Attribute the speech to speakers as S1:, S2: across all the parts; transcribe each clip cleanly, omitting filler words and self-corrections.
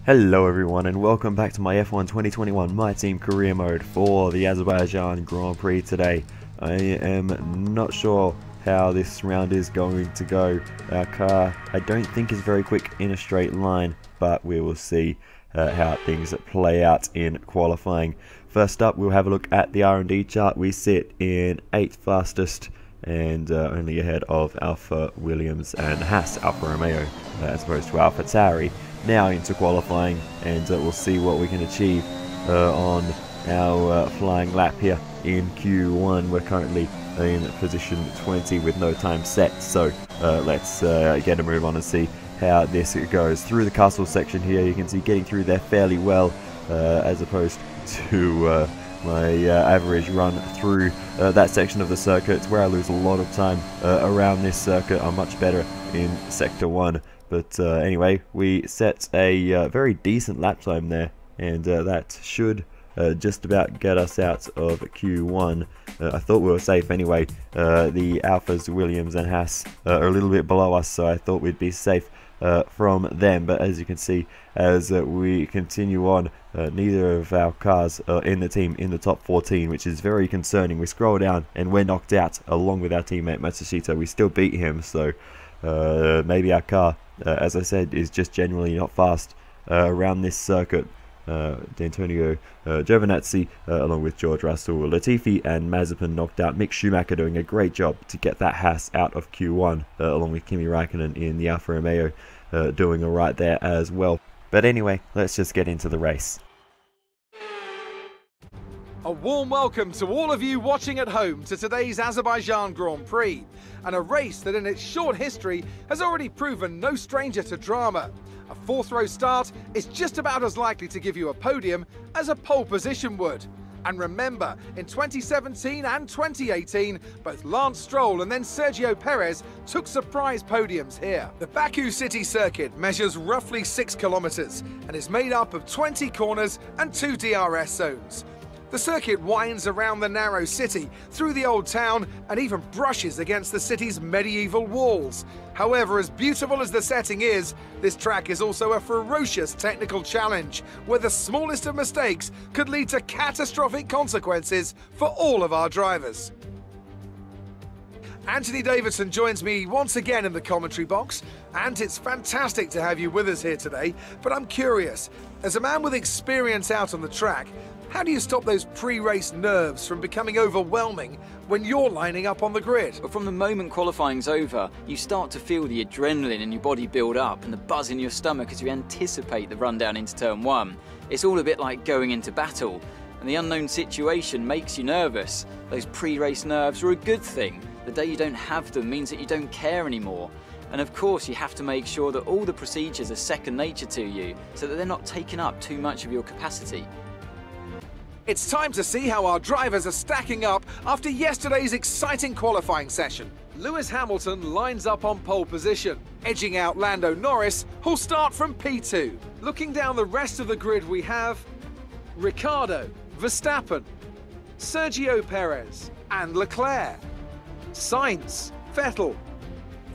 S1: Hello everyone and welcome back to my F1 2021 My Team career mode for the Azerbaijan Grand Prix today. I am not sure how this round is going to go. Our car I don't think is very quick in a straight line, but we will see how things play out in qualifying. First up, we'll have a look at the R&D chart. We sit in 8th fastest and only ahead of Alfa Williams and Haas, Alfa Romeo, as opposed to Alfa Tauri. Now into qualifying, and we'll see what we can achieve on our flying lap here in Q1. We're currently in position 20 with no time set, so let's get a move on and see how this goes. Through the castle section here, you can see getting through there fairly well, as opposed to my average run through that section of the circuit, where I lose a lot of time around this circuit. I'm much better in Sector 1. But anyway, we set a very decent lap time there, and that should just about get us out of Q1. I thought we were safe anyway. The Alphas, Williams and Haas are a little bit below us, so I thought we'd be safe from them. But as you can see, as we continue on, neither of our cars are in the team in the top 14, which is very concerning. We scroll down and we're knocked out along with our teammate Matsushita. We still beat him, so maybe our car, as I said, is just generally not fast around this circuit. Antonio Giovinazzi, along with George Russell, Latifi and Mazepin knocked out. Mick Schumacher doing a great job to get that Haas out of Q1, along with Kimi Raikkonen in the Alfa Romeo doing alright there as well. But anyway, let's just get into the race.
S2: A warm welcome to all of you watching at home to today's Azerbaijan Grand Prix, and a race that in its short history has already proven no stranger to drama. A fourth row start is just about as likely to give you a podium as a pole position would. And remember, in 2017 and 2018, both Lance Stroll and then Sergio Perez took surprise podiums here. The Baku city circuit measures roughly 6 kilometers and is made up of 20 corners and 2 DRS zones. The circuit winds around the narrow city, through the old town, and even brushes against the city's medieval walls. However, as beautiful as the setting is, this track is also a ferocious technical challenge, where the smallest of mistakes could lead to catastrophic consequences for all of our drivers. Anthony Davidson joins me once again in the commentary box, and it's fantastic to have you with us here today. But I'm curious, as a man with experience out on the track, how do you stop those pre-race nerves from becoming overwhelming when you're lining up on the grid?
S3: But from the moment qualifying's over, you start to feel the adrenaline in your body build up and the buzz in your stomach as you anticipate the run down into turn 1. It's all a bit like going into battle, and the unknown situation makes you nervous. Those pre-race nerves are a good thing. The day you don't have them means that you don't care anymore. And of course, you have to make sure that all the procedures are second nature to you, so that they're not taking up too much of your capacity.
S2: It's time to see how our drivers are stacking up after yesterday's exciting qualifying session. Lewis Hamilton lines up on pole position, edging out Lando Norris, who'll start from P2. Looking down the rest of the grid, we have Ricciardo, Verstappen, Sergio Perez and Leclerc, Sainz, Vettel,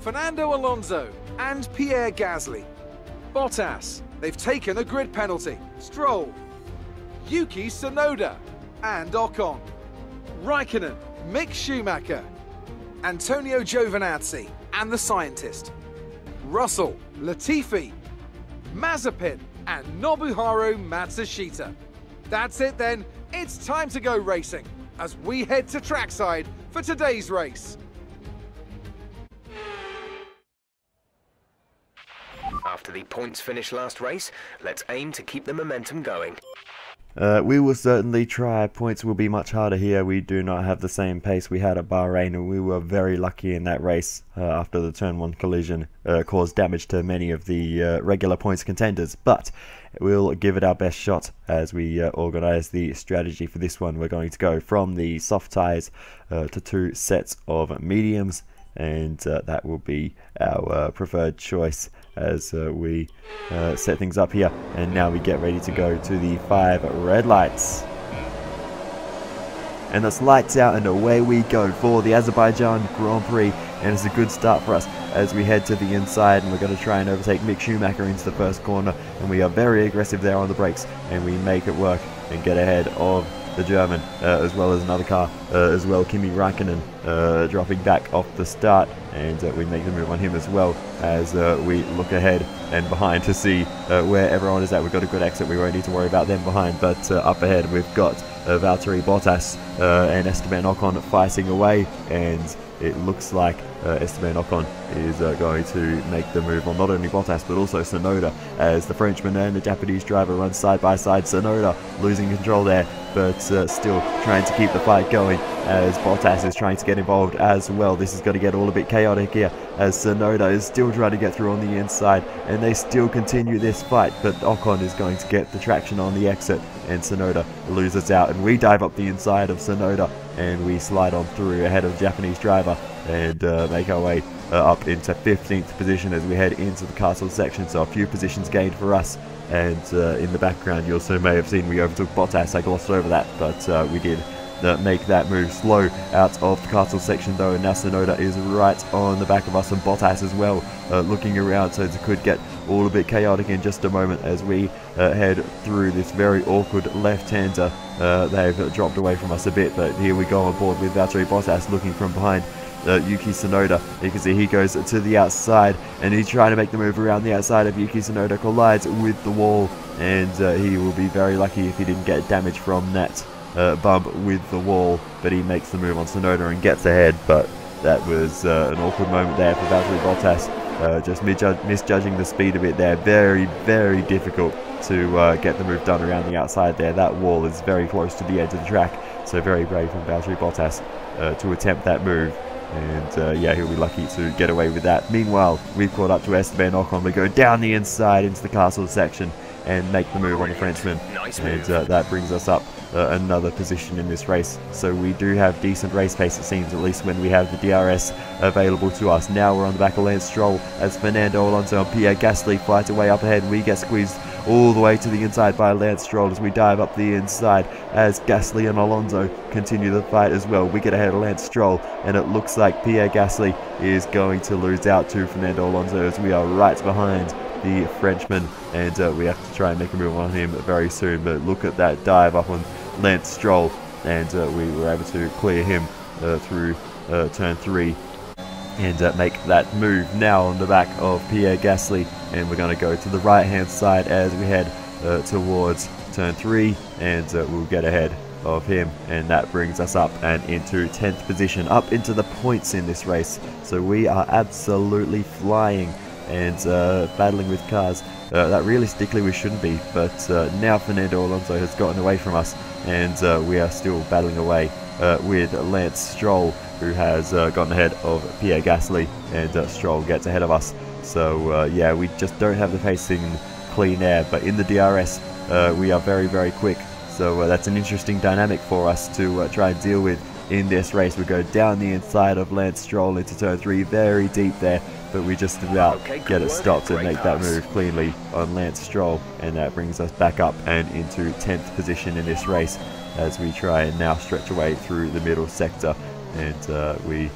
S2: Fernando Alonso and Pierre Gasly. Bottas, they've taken a grid penalty. Stroll, Yuki TSUNODA and OCON, Raikkonen, Mick Schumacher, Antonio Giovinazzi and the scientist, Russell, Latifi, Mazepin and Nobuharu MATSUSHITA. That's it then, it's time to go racing as we head to trackside for today's race.
S4: After the points finish last race, let's aim to keep the momentum going.
S1: We will certainly try. Points will be much harder here. We do not have the same pace we had at Bahrain, and we were very lucky in that race after the turn 1 collision caused damage to many of the regular points contenders. But we'll give it our best shot as we organise the strategy for this one. We're going to go from the soft tyres to 2 sets of mediums, and that will be our preferred choice as we set things up here. And now we get ready to go to the 5 red lights. And that's lights out and away we go for the Azerbaijan Grand Prix, and it's a good start for us. as we head to the inside, and we're going to try and overtake Mick Schumacher into the first corner, and we are very aggressive there on the brakes, and we make it work and get ahead of the German, as well as another car as well, Kimi Räikkönen, dropping back off the start, and we make the move on him as well as we look ahead and behind to see where everyone is at. We've got a good exit, we won't need to worry about them behind, but up ahead we've got Valtteri BOTTAS and Esteban Ocon fighting away, and it looks like Esteban Ocon is going to make the move on not only Bottas but also TSUNODA, as the Frenchman and the Japanese driver run side by side. TSUNODA losing control there, but still trying to keep the fight going as Bottas is trying to get involved as well. This is going to get all a bit chaotic here as TSUNODA is still trying to get through on the inside, and they still continue this fight, but Ocon is going to get the traction on the exit, and TSUNODA loses out, and we dive up the inside of TSUNODA, and we slide on through ahead of the Japanese driver and make our way up into 15th position as we head into the castle section. So a few positions gained for us, and in the background you also may have seen we overtook Bottas. I glossed over that, but we did make that move slow out of the castle section though, and now TSUNODA is right on the back of us, and Bottas as well looking around, so it could get all a bit chaotic in just a moment as we head through this very awkward left-hander. They've dropped away from us a bit, but here we go on board with Valtteri BOTTAS looking from behind Yuki TSUNODA. You can see he goes to the outside, and he's trying to make the move around the outside of Yuki TSUNODA, collides with the wall, and he will be very lucky if he didn't get damage from that bump with the wall, but he makes the move on TSUNODA and gets ahead. But that was an awkward moment there for Valtteri BOTTAS, just misjudging the speed of it there. Very, very difficult to get the move done around the outside there. That wall is very close to the edge of the track, so very brave from Valtteri BOTTAS to attempt that move. And yeah, he'll be lucky to get away with that. Meanwhile, we've caught up to Esteban Ocon. We go down the inside into the castle section and make the move on the Frenchman. And that brings us up another position in this race. So we do have decent race pace, it seems, at least when we have the DRS available to us. Now we're on the back of Lance Stroll as Fernando Alonso and Pierre Gasly fight away up ahead. We get squeezed all the way to the inside by Lance Stroll as we dive up the inside as Gasly and Alonso continue the fight as well. We get ahead of Lance Stroll, and it looks like Pierre Gasly is going to lose out to Fernando Alonso as we are right behind the Frenchman, and we have to try and make a move on him very soon. But look at that dive up on Lance Stroll, and we were able to clear him through turn 3 and make that move now on the back of Pierre Gasly. And we're going to go to the right hand side as we head towards turn 3, and we'll get ahead of him, and that brings us up and into 10th position, up into the points in this race. So we are absolutely flying and battling with cars that realistically we shouldn't be, but now Fernando Alonso has gotten away from us, and we are still battling away with Lance Stroll, who has gotten ahead of Pierre Gasly, and Stroll gets ahead of us. So yeah, we just don't have the pace in clean air, but in the DRS we are very, very quick. So that's an interesting dynamic for us to try and deal with in this race. We go down the inside of Lance Stroll into turn 3, very deep there, but we just about get it stopped and make that move cleanly on Lance Stroll, and that brings us back up and into 10th position in this race as we try and now stretch away through the middle sector. And we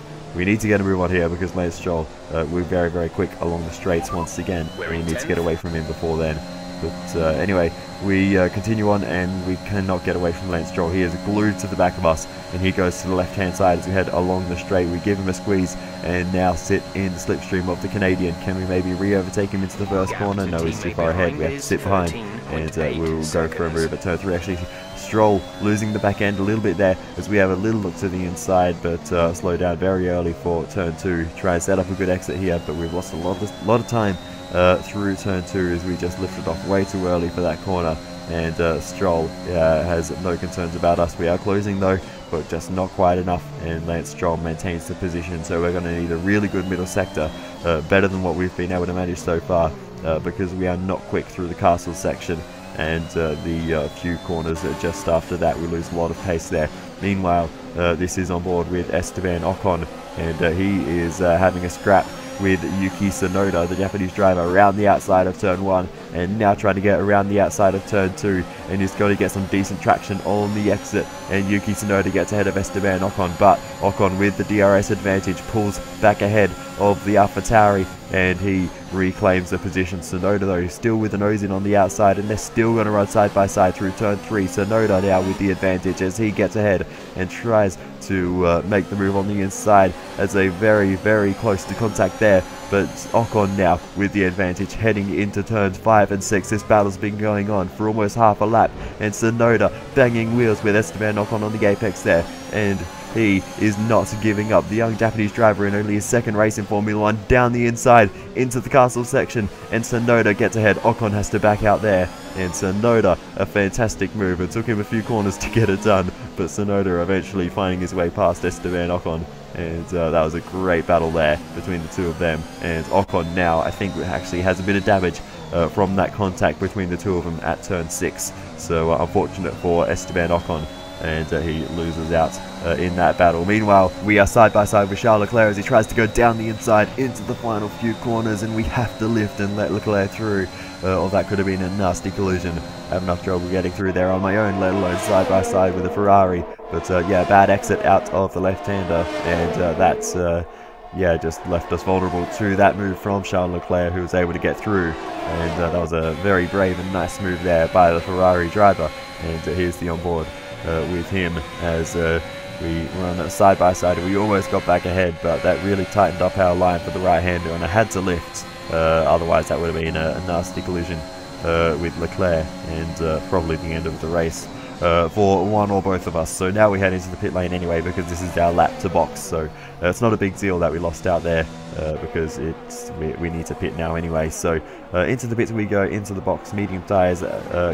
S1: need to get a move on here because Lance Stroll, we're very, very quick along the straights once again. We need to get away from him before then. But anyway, we continue on, and we cannot get away from Lance Stroll. He is glued to the back of us, and he goes to the left hand side as we head along the straight. We give him a squeeze and now sit in the slipstream of the Canadian. Can we maybe re-overtake him into the first corner? No, he's too far ahead. We have to sit behind, and we'll go for a move at turn 3. Actually, Stroll losing the back end a little bit there as we have a little look to the inside, but slow down very early for turn 2. Try and set up a good exit here, but we've lost a lot of time through turn 2 as we just lifted off way too early for that corner, and Stroll has no concerns about us. We are closing though, but just not quite enough, and Lance Stroll maintains the position. So we're going to need a really good middle sector, better than what we've been able to manage so far, because we are not quick through the castle section, and the few corners just after that we lose a lot of pace there. Meanwhile, this is on board with Esteban Ocon, and he is having a scrap with Yuki Tsunoda, the Japanese driver, around the outside of turn 1, and now trying to get around the outside of turn 2, and he's got to get some decent traction on the exit, and Yuki Tsunoda gets ahead of Esteban Ocon, but Ocon with the DRS advantage pulls back ahead of the AlphaTauri, and he reclaims the position. Tsunoda though is still with the nose in on the outside, and they're still going to run side by side through turn 3. Tsunoda now with the advantage as he gets ahead and tries to make the move on the inside, as a very close to contact there, but Ocon now with the advantage heading into turns 5 and 6. This battle's been going on for almost half a lap, and Tsunoda banging wheels with Esteban Ocon on the apex there, and he is not giving up. The young Japanese driver in only his second race in Formula 1 down the inside into the castle section, and Tsunoda gets ahead. Ocon has to back out there, and Tsunoda, a fantastic move. It took him a few corners to get it done, but Tsunoda eventually finding his way past Esteban Ocon, and that was a great battle there between the two of them. And Ocon now, I think, actually has a bit of damage from that contact between the two of them at turn 6. So unfortunate for Esteban Ocon, and he loses out in that battle. Meanwhile, we are side by side with Charles Leclerc as he tries to go down the inside into the final few corners, and we have to lift and let Leclerc through, or that could have been a nasty collision. I have enough trouble getting through there on my own, let alone side by side with a Ferrari. But yeah, bad exit out of the left-hander, and that's yeah, just left us vulnerable to that move from Charles Leclerc, who was able to get through, and that was a very brave and nice move there by the Ferrari driver. And here's the onboard with him as we run side by side. We almost got back ahead, but that really tightened up our line for the right-hander, and I had to lift, otherwise that would have been a nasty collision with Leclerc, and probably the end of the race for one or both of us. So now we head into the pit lane anyway, because this is our lap to box, so it's not a big deal that we lost out there, because we need to pit now anyway. So into the pits we go, into the box. Medium tyres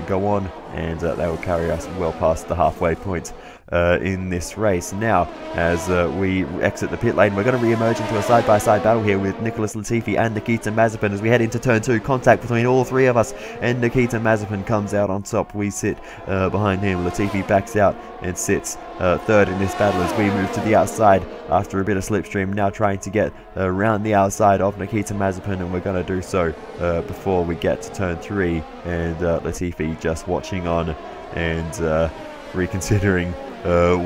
S1: go on, and they will carry us well past the halfway point in this race. Now, as we exit the pit lane, we're going to re-emerge into a side-by-side battle here with Nicholas Latifi and Nikita Mazepin as we head into turn 2. Contact between all three of us, and Nikita Mazepin comes out on top. We sit behind him. Latifi backs out and sits third in this battle as we move to the outside after a bit of slipstream, now trying to get around the outside of Nikita Mazepin, and we're going to do so before we get to turn 3, and Latifi just watching on and reconsidering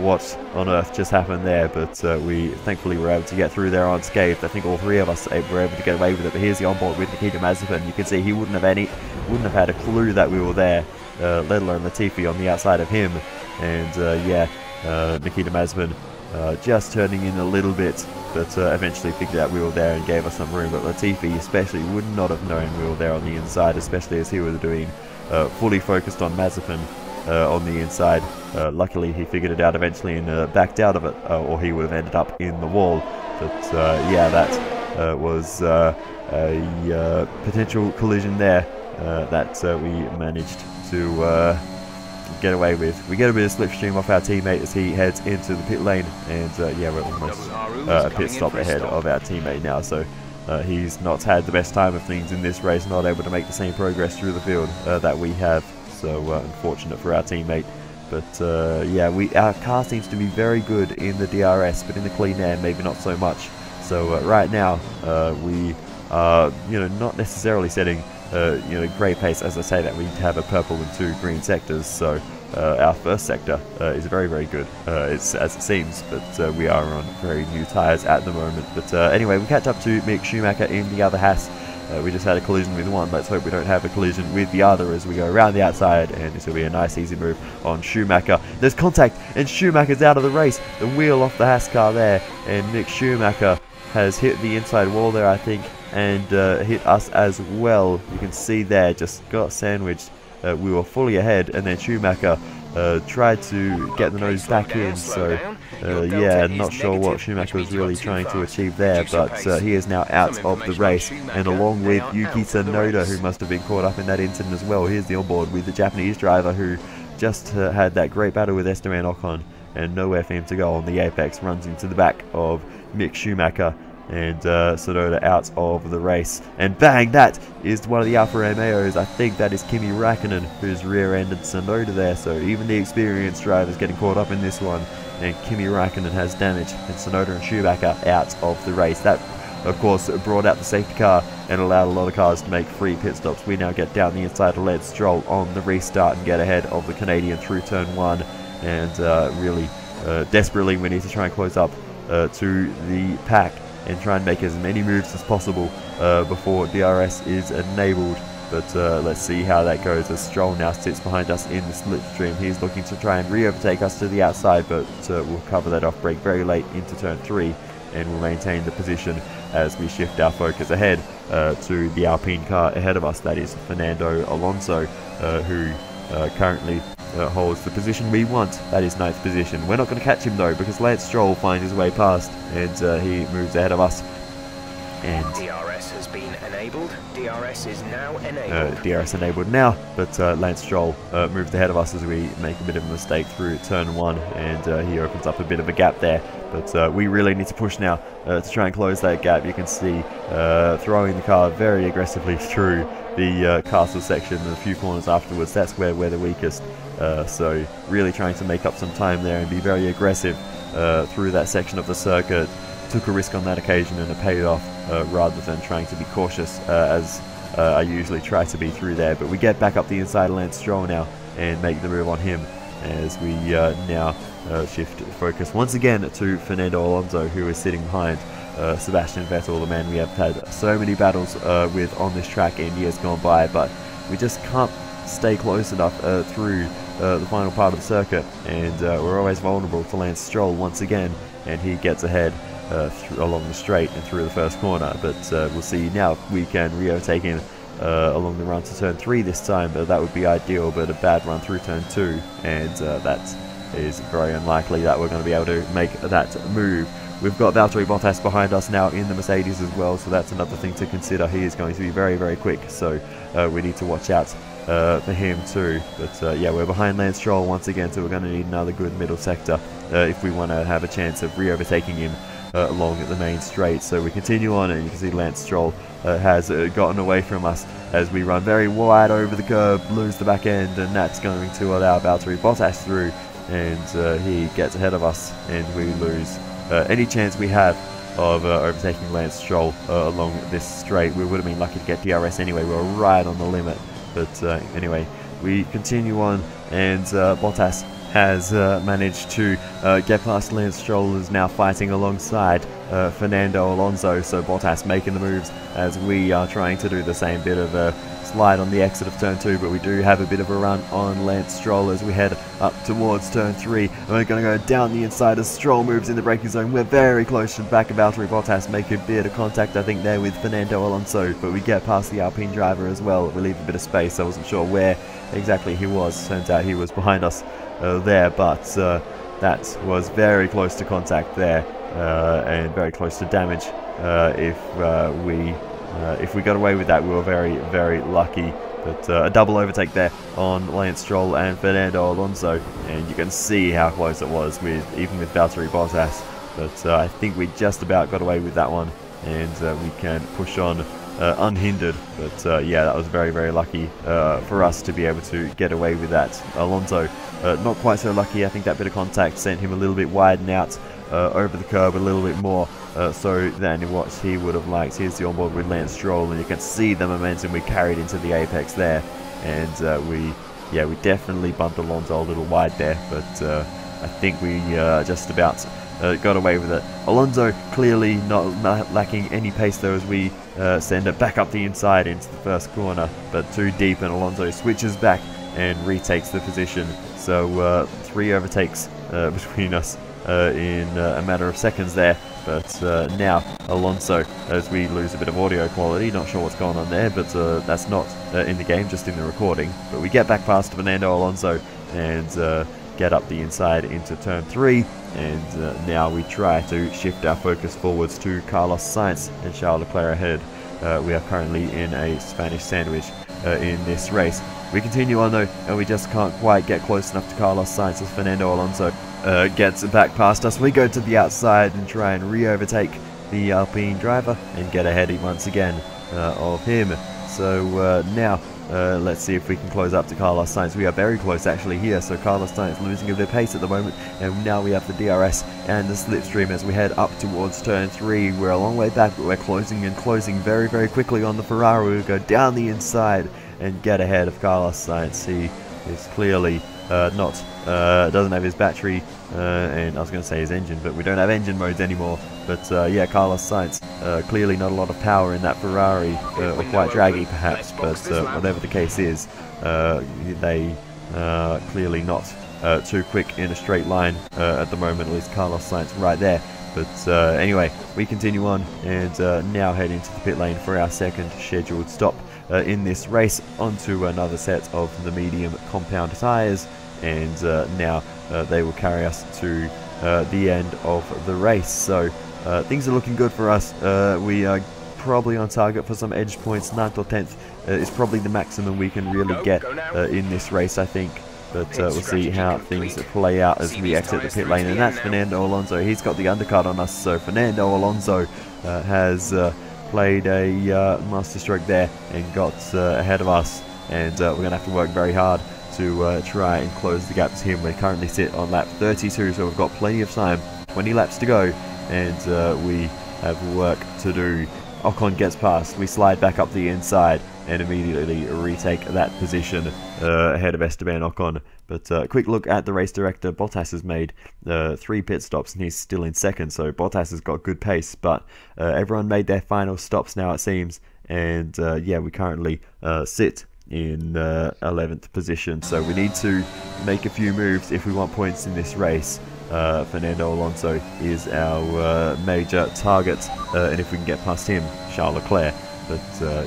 S1: what on earth just happened there, but we thankfully were able to get through there unscathed. I think all three of us were able to get away with it. But here's the onboard with Nikita Mazepin. You can see he wouldn't have had a clue that we were there, let alone Latifi on the outside of him. And yeah, Nikita Mazepin just turning in a little bit, but eventually figured out we were there and gave us some room. But Latifi especially would not have known we were there on the inside, especially as he was doing fully focused on Mazepin on the inside. Luckily he figured it out eventually and backed out of it, or he would have ended up in the wall. But yeah, that was a potential collision there that we managed to get away with. We get a bit of slipstream off our teammate as he heads into the pit lane, and yeah, we're almost a pit stop ahead of our teammate now. So he's not had the best time of things in this race, not able to make the same progress through the field that we have. So unfortunate for our teammate. But yeah, our car seems to be very good in the DRS, but in the clean air maybe not so much. So right now we are, not necessarily setting great pace. As I say that, we have a purple and 2 green sectors, so our first sector is very good, it's as it seems, but we are on very new tyres at the moment. But anyway, we catch up to Mick Schumacher in the other Haas. We just had a collision with one. Let's hope we don't have a collision with the other as we go around the outside, and this will be a nice easy move on Schumacher. There's contact, and Schumacher's out of the race. The wheel off the Haas car there, and Mick Schumacher has hit the inside wall there, I think, and hit us as well. You can see there, just got sandwiched. We were fully ahead, and then Schumacher tried to get the nose back in. So yeah, not sure what Schumacher was really trying to achieve there, but he is now out of the race, and along with Yuki Tsunoda, who must have been caught up in that incident as well. Here's the onboard with the Japanese driver who just had that great battle with Esteban Ocon, and nowhere for him to go on the apex. Runs into the back of Mick Schumacher, and Tsunoda out of the race, and bang, that is one of the Alfa Romeos. I think that is Kimi Räikkönen who's rear-ended Tsunoda there, so even the experienced drivers getting caught up in this one, and Kimi Räikkönen has damage, and Tsunoda and Schumacher out of the race. That of course, brought out the safety car and allowed a lot of cars to make free pit stops. We now get down the inside to Lance Stroll on the restart and get ahead of the Canadian through turn 1, and really desperately we need to try and close up to the pack and try and make as many moves as possible before DRS is enabled. But let's see how that goes as Stroll now sits behind us in the slipstream. He's looking to try and re-overtake us to the outside, but we'll cover that off, brake very late into turn 3, and we'll maintain the position as we shift our focus ahead to the Alpine car ahead of us. That is Fernando Alonso, who currently holds the position we want. That is 9th position. We're not going to catch him though, because Lance Stroll finds his way past, and he moves ahead of us. And
S4: DRS has been enabled. DRS is now enabled.
S1: DRS enabled now, but Lance Stroll moves ahead of us as we make a bit of a mistake through turn 1, and he opens up a bit of a gap there. But we really need to push now to try and close that gap. You can see throwing the car very aggressively through the castle section and a few corners afterwards. That's where we're the weakest. So really trying to make up some time there and be very aggressive through that section of the circuit. Took a risk on that occasion and it paid off rather than trying to be cautious as I usually try to be through there. But we get back up the inside of Lance Stroll now and make the move on him as we now shift focus once again to Fernando Alonso, who is sitting behind Sebastian Vettel, the man we have had so many battles with on this track in years gone by, but we just can't stay close enough through the final part of the circuit, and we're always vulnerable to Lance Stroll once again, and he gets ahead along the straight and through the first corner. But we'll see now if we can re-overtake him along the run to turn 3 this time. That would be ideal, but a bad run through turn 2, and that is very unlikely that we're going to be able to make that move. We've got Valtteri Bottas behind us now in the Mercedes as well, so that's another thing to consider. He is going to be very, very quick, so we need to watch out for him too. But yeah, we're behind Lance Stroll once again, so we're going to need another good middle sector if we want to have a chance of re-overtaking him along the main straight. So we continue on, and you can see Lance Stroll has gotten away from us as we run very wide over the curb, lose the back end, and that's going to allow Valtteri Bottas through, and he gets ahead of us, and we lose any chance we have of overtaking Lance Stroll along this straight. We would have been lucky to get DRS anyway. We were right on the limit. But anyway, we continue on, and Bottas has managed to get past Lance Stroll, who's now fighting alongside Fernando Alonso. So Bottas making the moves as we are trying to do the same bit of a slide on the exit of turn 2, but we do have a bit of a run on Lance Stroll as we head up towards turn 3, and we're going to go down the inside as Stroll moves in the braking zone. We're very close to the back of Valtteri Bottas, make a bit of contact I think there with Fernando Alonso, but we get past the Alpine driver as well. We leave a bit of space. I wasn't sure where exactly he was. Turns out he was behind us there, but that was very close to contact there, and very close to damage. If we got away with that, we were very, very lucky. But a double overtake there on Lance Stroll and Fernando Alonso, and you can see how close it was even with Valtteri Bottas. But I think we just about got away with that one, and we can push on unhindered. But yeah, that was very, very lucky for us to be able to get away with that. Alonso not quite so lucky. I think that bit of contact sent him a little bit wide and out over the curb a little bit more so than what he would have liked. Here's the onboard with Lance Stroll, and you can see the momentum we carried into the apex there, and we definitely bumped Alonso a little wide there, but I think we just about got away with it. Alonso clearly not lacking any pace though, as we send it back up the inside into the first corner, but too deep, and Alonso switches back and retakes the position. So 3 overtakes between us in a matter of seconds there. But now Alonso, as we lose a bit of audio quality, not sure what's going on there, but that's not in the game, just in the recording. But we get back past Fernando Alonso and get up the inside into turn 3, and now we try to shift our focus forwards to Carlos Sainz and Charles Leclerc ahead. We are currently in a Spanish sandwich in this race. We continue on though, and we just can't quite get close enough to Carlos Sainz as Fernando Alonso gets back past us. We go to the outside and try and re-overtake the Alpine driver and get ahead once again of him. So now let's see if we can close up to Carlos Sainz. We are very close actually here, so Carlos Sainz losing a bit of pace at the moment, and now we have the DRS and the slipstream as we head up towards turn 3. We're a long way back, but we're closing and closing very, very quickly on the Ferrari. We'll go down the inside and get ahead of Carlos Sainz. He is clearly doesn't have his battery, and I was going to say his engine, but we don't have engine modes anymore. But yeah, Carlos Sainz, clearly not a lot of power in that Ferrari, or quite draggy perhaps, but whatever the case is, they clearly not too quick in a straight line at the moment, at least Carlos Sainz right there. But anyway, we continue on and now head into the pit lane for our second scheduled stop in this race, onto another set of the medium compound tyres, and now they will carry us to the end of the race. So things are looking good for us. We are probably on target for some edge points. 9th or 10th is probably the maximum we can really get in this race, I think. But we'll see how things play out as we exit the pit lane. And that's Fernando Alonso. He's got the undercut on us, so Fernando Alonso has played a masterstroke there and got ahead of us, and we're going to have to work very hard to try and close the gap to him. We currently sit on lap 32, so we've got plenty of time, 20 laps to go, and we have work to do. Ocon gets past, we slide back up the inside and immediately retake that position ahead of Esteban Ocon. But a quick look at the race director. Bottas has made 3 pit stops and he's still in second, so Bottas has got good pace, but everyone made their final stops now, it seems, and yeah, we currently sit in 11th position, so we need to make a few moves if we want points in this race. Fernando Alonso is our major target, and if we can get past him, Charles Leclerc. But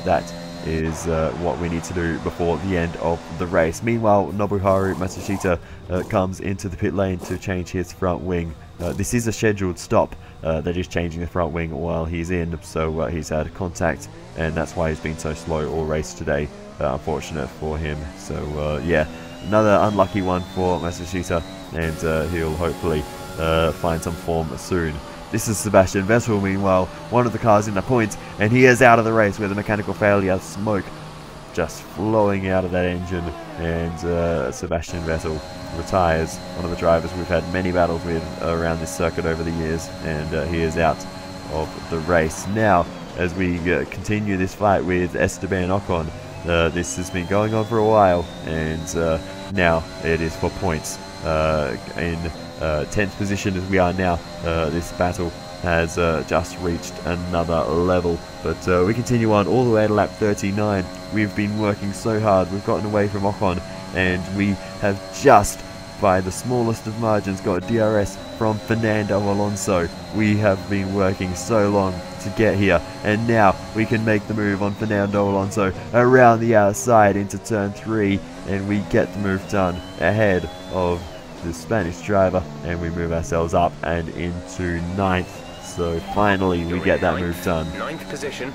S1: that is what we need to do before the end of the race. Meanwhile, Nobuharu MATSUSHITA comes into the pit lane to change his front wing. This is a scheduled stop. They're just changing the front wing while he's in, so he's had contact, and that's why he's been so slow all race today. Unfortunate for him. So yeah, another unlucky one for Matsushita, and he'll hopefully find some form soon. This is Sebastian Vettel, meanwhile, one of the cars in the point, and he is out of the race with a mechanical failure. Smoke just flowing out of that engine, and Sebastian Vettel retires. One of the drivers we've had many battles with around this circuit over the years, and he is out of the race. Now, as we continue this fight with Esteban Ocon, this has been going on for a while, and now it is for points. In 10th position as we are now, this battle has just reached another level, but we continue on all the way to lap 39. We've been working so hard, we've gotten away from Ocon, and we have just, by the smallest of margins, got a DRS from Fernando Alonso. We have been working so long to get here, and now we can make the move on Fernando Alonso around the outside into turn 3, and we get the move done ahead of the Spanish driver, and we move ourselves up and into 9th. So finally we get that move done.
S4: 9th position.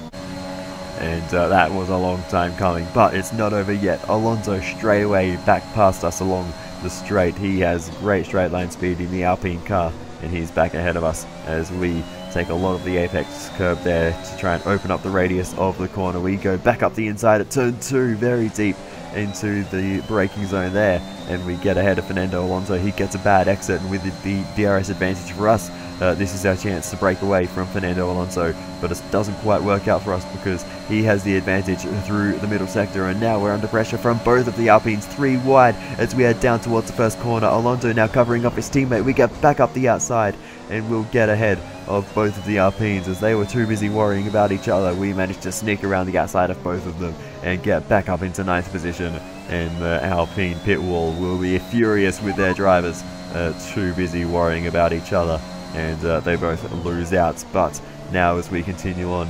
S1: And that was a long time coming, but it's not over yet. Alonso straight away back past us along the straight. He has great straight line speed in the Alpine car, and he's back ahead of us as we take a lot of the apex curb there to try and open up the radius of the corner. We go back up the inside at turn 2, very deep into the braking zone there, and we get ahead of Fernando Alonso. He gets a bad exit, and with the DRS advantage for us, this is our chance to break away from Fernando Alonso, but it doesn't quite work out for us because he has the advantage through the middle sector, and now we're under pressure from both of the Alpines, 3 wide as we head down towards the first corner. Alonso now covering up his teammate. We get back up the outside, and we'll get ahead of both of the Alpines as they were too busy worrying about each other. We managed to sneak around the outside of both of them and get back up into 9th position, and the Alpine pit wall will be furious with their drivers, too busy worrying about each other, and they both lose out. But now as we continue on,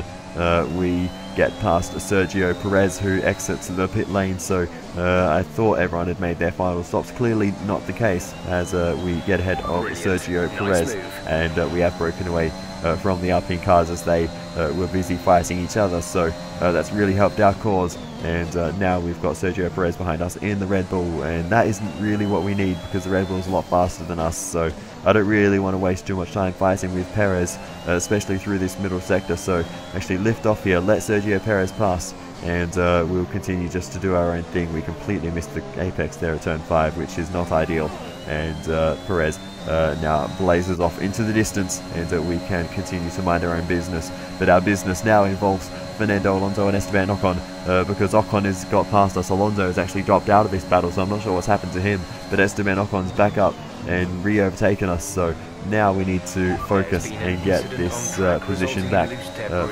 S1: we get past Sergio PEREZ, who exits the pit lane, so I thought everyone had made their final stops. Clearly not the case, as we get ahead of Sergio PEREZ, and we have broken away from the Alpine cars as they were busy fighting each other, so that's really helped our cause. And now we've got Sergio PEREZ behind us in the Red Bull, and that isn't really what we need because the Red Bull is a lot faster than us, so I don't really want to waste too much time fighting with PEREZ, especially through this middle sector. So actually lift off here, let Sergio PEREZ pass, and we'll continue just to do our own thing. We completely missed the apex there at turn 5, which is not ideal, and Perez now blazes off into the distance, and we can continue to mind our own business. But our business now involves Fernando Alonso and Esteban Ocon, because Ocon has got past us. Alonso has actually dropped out of this battle, so I'm not sure what's happened to him, but Esteban Ocon's back up and re-overtaken us, so now we need to focus and get this position back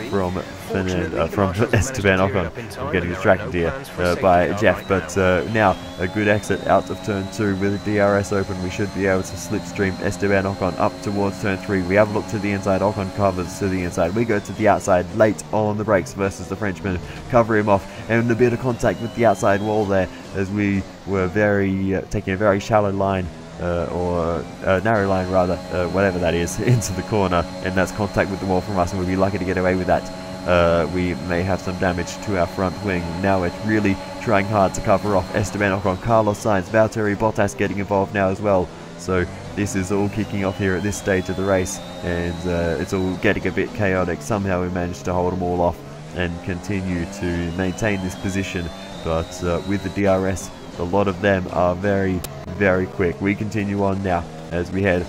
S1: from Esteban Ocon. I'm getting distracted here by Jeff, but now a good exit out of turn 2 with the DRS open. We should be able to slipstream Esteban Ocon up towards turn 3. We have a look to the inside. Ocon covers to the inside. We go to the outside late on the brakes versus the Frenchman, cover him off, and a bit of contact with the outside wall there as we were taking a very shallow line, or narrow line rather, whatever that is, into the corner, and that's contact with the wall from us, and we'll be lucky to get away with that. We may have some damage to our front wing. Now we're really trying hard to cover off Esteban Ocon, Carlos Sainz, Valtteri BOTTAS getting involved now as well. So this is all kicking off here at this stage of the race, and it's all getting a bit chaotic. Somehow we managed to hold them all off and continue to maintain this position, but with the DRS, a lot of them are very, very quick. We continue on now as we head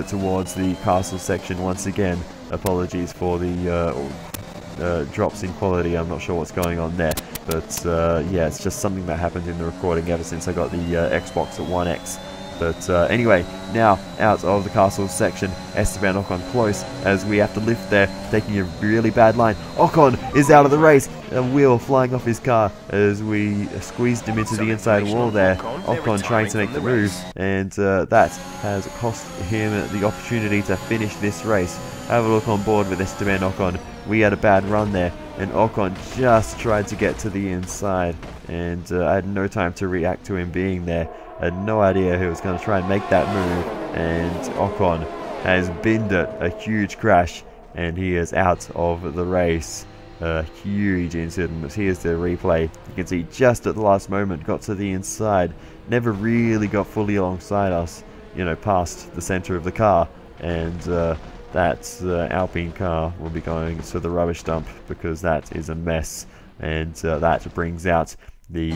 S1: towards the castle section once again. Apologies for the drops in quality. I'm not sure what's going on there, but yeah, it's just something that happened in the recording ever since I got the Xbox at 1X. But anyway, now out of the castle section, Esteban Ocon close as we have to lift there, taking a really bad line. Ocon is out of the race, a wheel flying off his car as we squeezed him into the inside wall there. Ocon trying to make the move, and that has cost him the opportunity to finish this race. Have a look on board with Esteban Ocon. We had a bad run there, and Ocon just tried to get to the inside, and I had no time to react to him being there. I had no idea who was going to try and make that move, and Ocon has binned it, a huge crash, and he is out of the race. A huge incident. Here's the replay. You can see just at the last moment got to the inside, never really got fully alongside us, you know, past the center of the car, and that Alpine car will be going to the rubbish dump because that is a mess, and that brings out the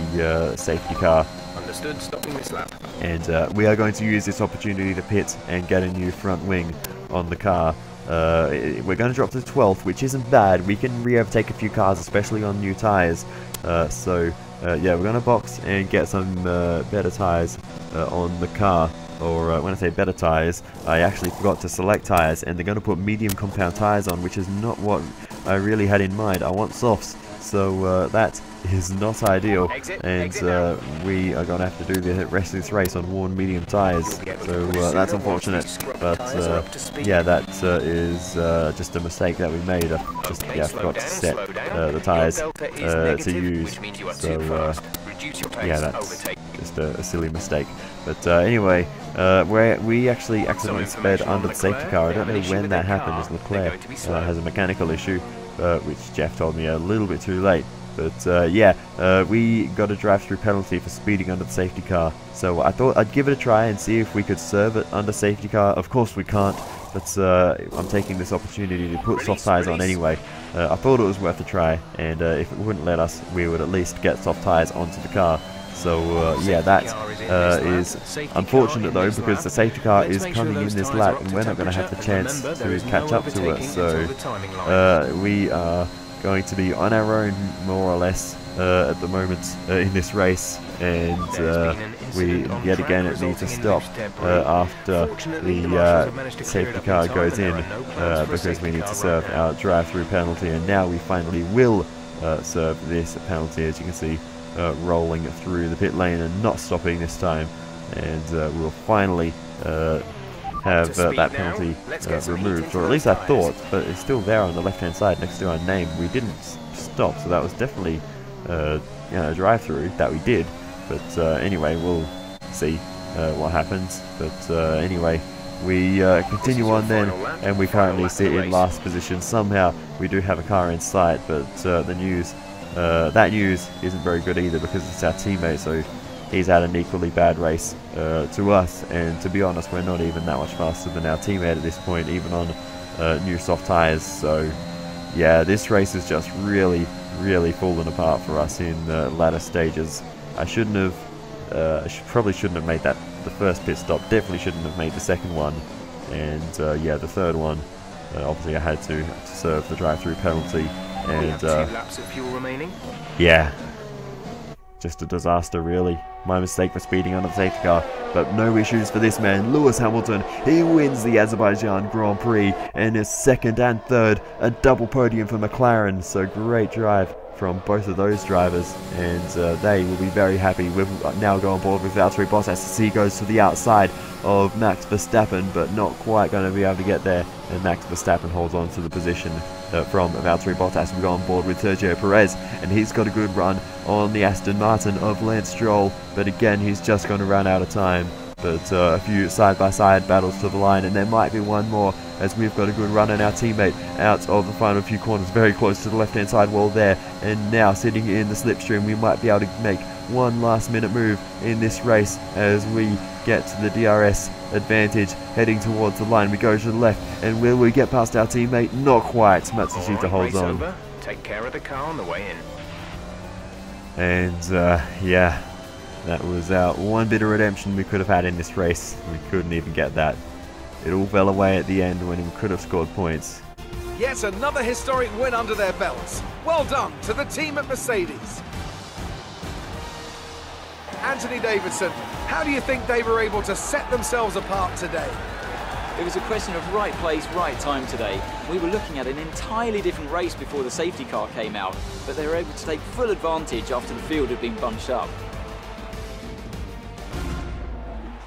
S1: safety car.
S4: Understood, stopping this lap.
S1: And we are going to use this opportunity to pit and get a new front wing on the car. We're going to drop to 12th, which isn't bad. We can re-overtake a few cars, especially on new tyres. So yeah, we're going to box and get some better tyres on the car. Or when I say better tyres, I actually forgot to select tyres, and they're going to put medium compound tyres on, which is not what I really had in mind. I want softs, so that is not ideal, and we are going to have to do the rest of this race on worn medium tyres, so that's unfortunate, but yeah, that is just a mistake that we made. I just forgot to set the tyres to use, so yeah, that's just a silly mistake. But anyway, we actually accidentally sped under the safety car. I don't know when that happened, as Leclerc has a mechanical issue, which Jeff told me a little bit too late. But yeah, we got a drive-through penalty for speeding under the safety car. So I thought I'd give it a try and see if we could serve it under safety car. Of course we can't, but I'm taking this opportunity to put soft tyres on anyway. I thought it was worth a try, and if it wouldn't let us, we would at least get soft tyres onto the car. So yeah, that is unfortunate though, because the safety car is coming in this lap, and we're not going to have the chance to catch up to it. So we are going to be on our own, more or less, at the moment in this race, and we yet again need to stop after the safety car goes in, because we need to serve our drive-through penalty, and now we finally will serve this penalty, as you can see, rolling through the pit lane and not stopping this time, and we'll finally have that penalty removed, or at least I thought, but it's still there on the left hand side next to our name. We didn't stop, so that was definitely you know, a drive-through that we did, but anyway, we'll see what happens. But anyway, we continue on then, and we currently sit in last position. Somehow we do have a car in sight, but the news, that news isn't very good either, because it's our teammate, so he's had an equally bad race to us, and to be honest, we're not even that much faster than our teammate at this point, even on new soft tyres. So yeah, this race is just really, really fallen apart for us in the latter stages. I shouldn't have, probably shouldn't have made the first pit stop. Definitely shouldn't have made the second one, and yeah, the third one. Obviously, I had to serve the drive-through penalty, and
S4: we have 2 laps of fuel remaining.
S1: Yeah, just a disaster, really. My mistake for speeding under the safety car, but no issues for this man, Lewis Hamilton. He wins the Azerbaijan Grand Prix, and is second and third, a double podium for McLaren. So great drive from both of those drivers, and they will be very happy. We've now go on board with Valtteri BOTTAS as he goes to the outside of Max Verstappen, but not quite going to be able to get there, and Max Verstappen holds on to the position from Valtteri BOTTAS. We go on board with Sergio PEREZ, and he's got a good run on the Aston Martin of Lance Stroll, but again he's just going to run out of time. But a few side-by-side battles to the line, and there might be one more, as we've got a good run on our teammate out of the final few corners, very close to the left-hand side wall there, and now sitting in the slipstream. We might be able to make one last-minute move in this race as we get to the DRS advantage, heading towards the line. We go to the left, and will we get past our teammate? Not quite. Matsushita holds on.
S4: Over. Take care of the car on the way in.
S1: And yeah, that was our one bit of redemption we could have had in this race. We couldn't even get that. It all fell away at the end when we could have scored points.
S2: Yet another historic win under their belts. Well done to the team at Mercedes. Anthony Davidson, how do you think they were able to set themselves apart today?
S3: It was a question of right place, right time today. We were looking at an entirely different race before the safety car came out, but they were able to take full advantage after the field had been bunched up.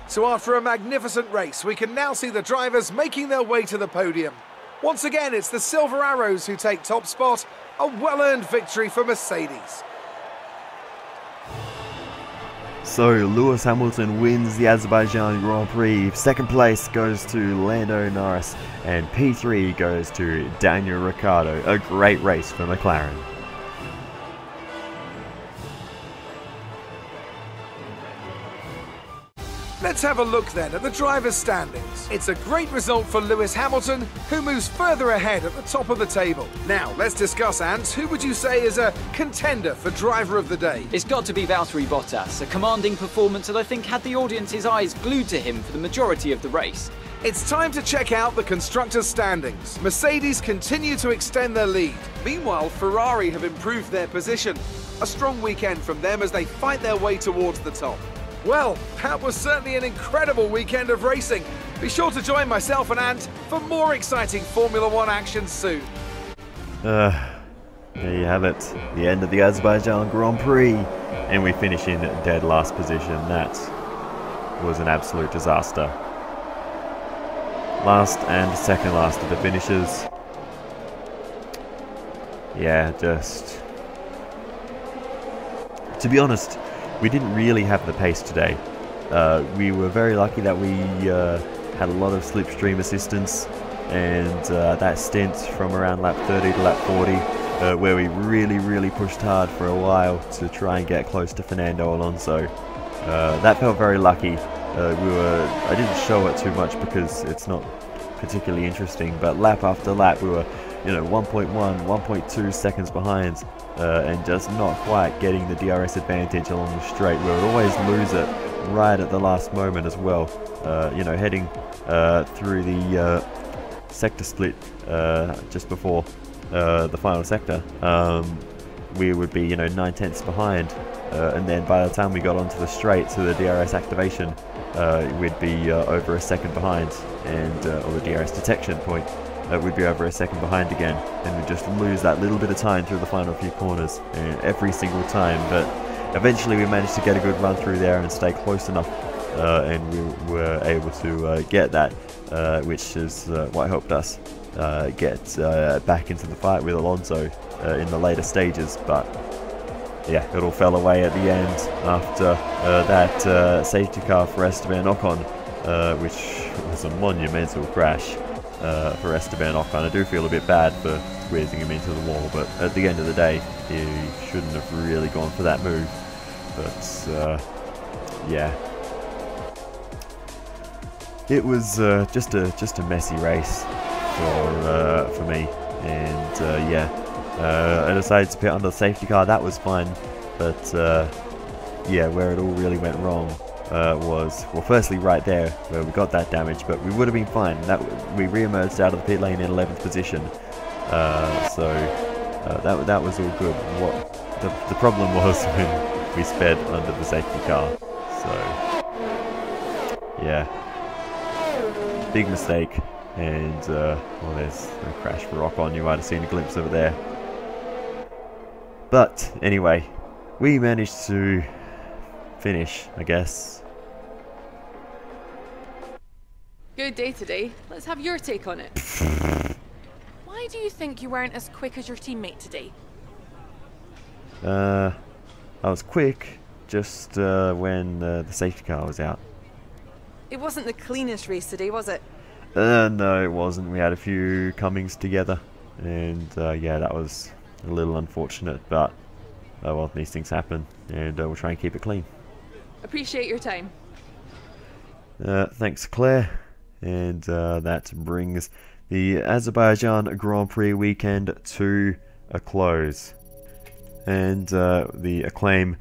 S2: So after a magnificent race, we can now see the drivers making their way to the podium. Once again, it's the Silver Arrows who take top spot, a well-earned victory for Mercedes.
S1: So Lewis Hamilton wins the Azerbaijan Grand Prix. Second place goes to Lando Norris, and P3 goes to Daniel Ricciardo. A great race for McLaren.
S2: Let's have a look then at the drivers' standings. It's a great result for Lewis Hamilton, who moves further ahead at the top of the table. Now, let's discuss, Ant. Who would you say is a contender for driver of the day?
S3: It's got to be Valtteri BOTTAS, a commanding performance that I think had the audience's eyes glued to him for the majority of the race.
S2: It's time to check out the constructors' standings. Mercedes continue to extend their lead. Meanwhile, Ferrari have improved their position. A strong weekend from them as they fight their way towards the top. Well, that was certainly an incredible weekend of racing. Be sure to join myself and Ant for more exciting Formula One action soon.
S1: There you have it. The end of the Azerbaijan Grand Prix. And we finish in dead last position. That was an absolute disaster. Last and second last of the finishers. Yeah, just... to be honest, we didn't really have the pace today. We were very lucky that we had a lot of slipstream assistance, and that stint from around lap 30 to lap 40, where we really pushed hard for a while to try and get close to Fernando Alonso. That felt very lucky. I didn't show it too much because it's not particularly interesting, but lap after lap we were 1.1, 1.2 seconds behind, and just not quite getting the DRS advantage along the straight. We would always lose it right at the last moment as well. Heading through the sector split just before the final sector, we would be 9/10 behind, and then by the time we got onto the straight to the DRS activation, we'd be over a second behind, and or the DRS detection point. We'd be over a second behind again, and we'd just lose that little bit of time through the final few corners every single time. But eventually we managed to get a good run through there and stay close enough, and we were able to get that, which is what helped us get back into the fight with Alonso in the later stages. But yeah, it all fell away at the end after that safety car for Esteban Ocon, which was a monumental crash for Esteban Ocon. I do feel a bit bad for squeezing him into the wall, but at the end of the day, he shouldn't have really gone for that move. But yeah, it was just a messy race for me, and yeah, I decided to put under the safety car. That was fine, but yeah, where it all really went wrong was, well, firstly right there where we got that damage, but we would have been fine. We re-emerged out of the pit lane in 11th position, so that was all good. What the problem was when we sped under the safety car. So yeah, big mistake. And well, there's a crash for OCON. You might have seen a glimpse of it there. But anyway, we managed to finish, I guess.
S5: Good day today. Let's have your take on it. Why do you think you weren't as quick as your teammate today?
S1: I was quick just when the safety car was out.
S5: It wasn't the cleanest race today, was it?
S1: No, it wasn't. We had a few comings together, and yeah, that was a little unfortunate, but well, these things happen, and we'll try and keep it clean.
S5: Appreciate your time.
S1: Thanks, Claire. And that brings the Azerbaijan Grand Prix weekend to a close. And the acclaim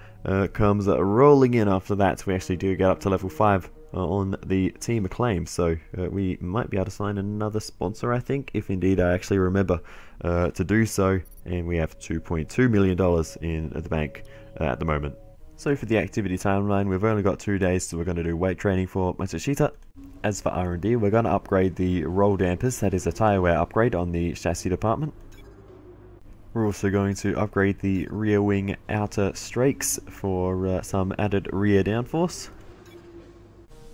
S1: comes rolling in after that. We actually do get up to level 5 on the team acclaim, so we might be able to sign another sponsor, I think, if indeed I actually remember to do so. And we have $2.2 million in the bank at the moment. So for the activity timeline, we've only got 2 days, so we're going to do weight training for Matsushita. As for R&D, we're going to upgrade the roll dampers, that is a tyre wear upgrade on the chassis department. We're also going to upgrade the rear wing outer strakes for some added rear downforce.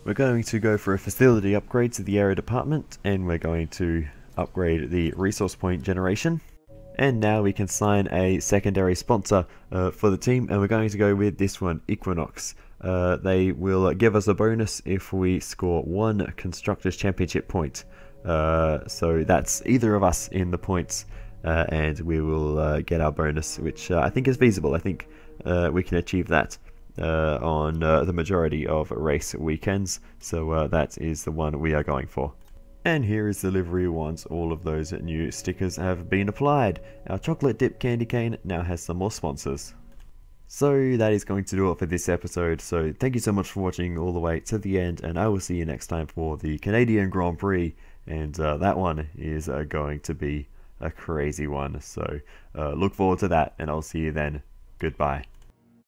S1: We're going to go for a facility upgrade to the aero department, and we're going to upgrade the resource point generation. And now we can sign a secondary sponsor for the team, and we're going to go with this one, Equinox. They will give us a bonus if we score 1 Constructors' Championship point. So that's either of us in the points, and we will get our bonus, which I think is feasible. I think we can achieve that on the majority of race weekends, so that is the one we are going for. And here is the livery once all of those new stickers have been applied. Our chocolate dip candy cane now has some more sponsors. So that is going to do it for this episode. So thank you so much for watching all the way to the end, and I will see you next time for the Canadian Grand Prix, and that one is going to be a crazy one. So look forward to that, and I'll see you then. Goodbye.